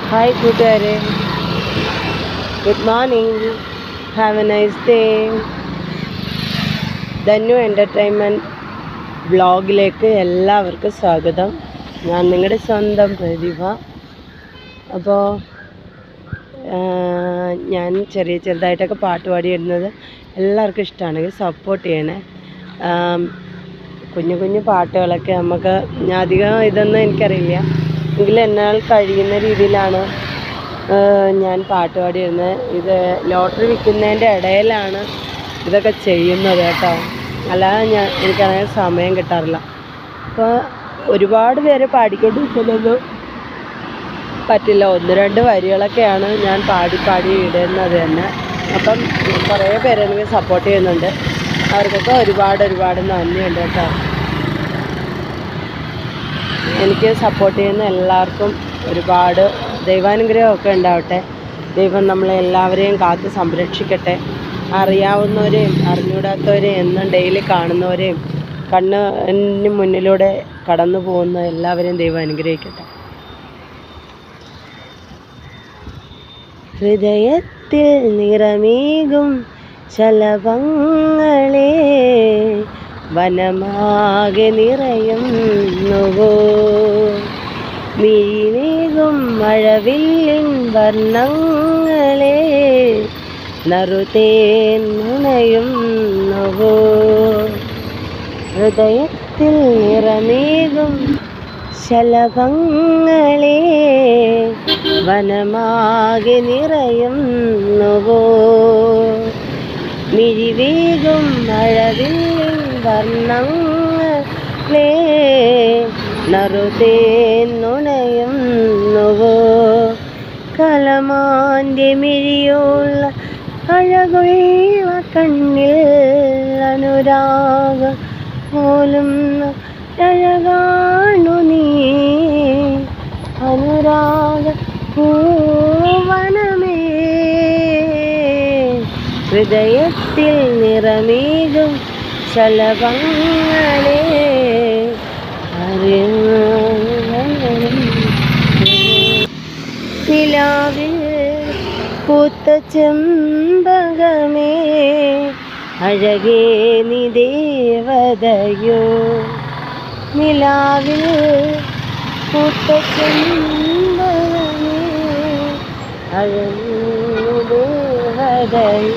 Hi കൂട്ടുകാരെ, good morning, have a nice day. Dhanyu entertainment വ്ളോഗിലേക്ക് എല്ലാവർക്കും സ്വാഗതം. ഞാൻ നിങ്ങളുടെ സ്വന്തം പ്രതിഭ. അപ്പോൾ ഞാൻ ചെറുതായിട്ടൊക്കെ പാട്ട് പാടിയിടുന്നത് എല്ലാവർക്കും ഇഷ്ടമാണെങ്കിൽ സപ്പോർട്ട് ചെയ്യണേ. കുഞ്ഞു കുഞ്ഞു പാട്ടുകളൊക്കെ നമുക്ക് അധികം ഇതൊന്നും എനിക്കറിയില്ല, എങ്കിലും എന്നാൽ കഴിയുന്ന രീതിയിലാണ് ഞാൻ പാട്ട് പാടിയിരുന്നത്. ഇത് ലോട്ടറി വിൽക്കുന്നതിൻ്റെ ഇടയിലാണ് ഇതൊക്കെ ചെയ്യുന്നത് കേട്ടോ, അല്ലാതെ എനിക്കങ്ങനെ സമയം കിട്ടാറില്ല. അപ്പോൾ ഒരുപാട് പേര് പാടിക്കൊണ്ടിരിക്കുന്നതൊന്നും പറ്റില്ല, 1-2 വരികളൊക്കെയാണ് ഞാൻ പാടി ഇടുന്നത് തന്നെ. അപ്പം കുറേ പേര് എനിക്ക് സപ്പോർട്ട് ചെയ്യുന്നുണ്ട്, അവർക്കൊക്കെ ഒരുപാട് നന്ദിയുണ്ട് കേട്ടോ. എനിക്ക് സപ്പോർട്ട് ചെയ്യുന്ന എല്ലാവർക്കും ഒരുപാട് ദൈവാനുഗ്രഹമൊക്കെ ഉണ്ടാവട്ടെ. ദൈവം നമ്മളെല്ലാവരെയും കാത്ത് സംരക്ഷിക്കട്ടെ. അറിയാവുന്നവരെയും അറിഞ്ഞൂടാത്തവരെയും എന്നും ഡെയിലി കാണുന്നവരെയും കണ്ണിന് മുന്നിലൂടെ കടന്നു പോകുന്ന എല്ലാവരെയും ദൈവം അനുഗ്രഹിക്കട്ടെ. ഹൃദയത്തിൽ നിറമേകും ശലഭങ്ങളെ വനമാകെ നിറയുന്നുവോ, മിഴിനേകും മഴവില്ലിൻ വർണ്ണങ്ങളെ നറുതേൻ നുണയുന്നുവോ. ഹൃദയത്തിൽ നിറമേകും ശലഭങ്ങളെ വനമാകെ നിറയുന്നുവോ, മിഴിവേകും മഴവില്ലിൻ വർണ്ണങ്ങളെ നറുതേൻ നുണയുന്നുവോ. കലമാൻ്റെ മിഴിയുള്ള അഴകുള്ള കണ്ണിൽ അനുരാഗം പോലും അഴകാണു നീ, അനുരാഗ പൂവനമേ. ഹൃദയത്തിൽ നിറമേകും ശലഭങ്ങളെ നിലാവിൽ പൂത്ത ചെമ്പകമേ അഴകേ നീ ദേവതയോ. നിലാവിൽ പൂത്ത ചെമ്പകമേ അഴകേ ദേവതയോ.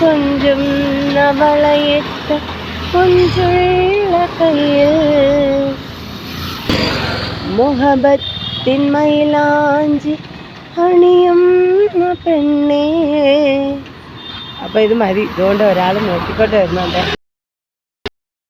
കൊഞ്ചും നവളയിട്ട കൊഞ്ചുള്ള കയ്യിൽ മുഹബത്തിൻ മൈലാഞ്ചി അണിയും പെണ്ണേ. അപ്പോൾ ഇത് മതി, ഇതുകൊണ്ട് ഒരാൾ നോക്കിക്കൊണ്ട് വരുന്നുണ്ട്.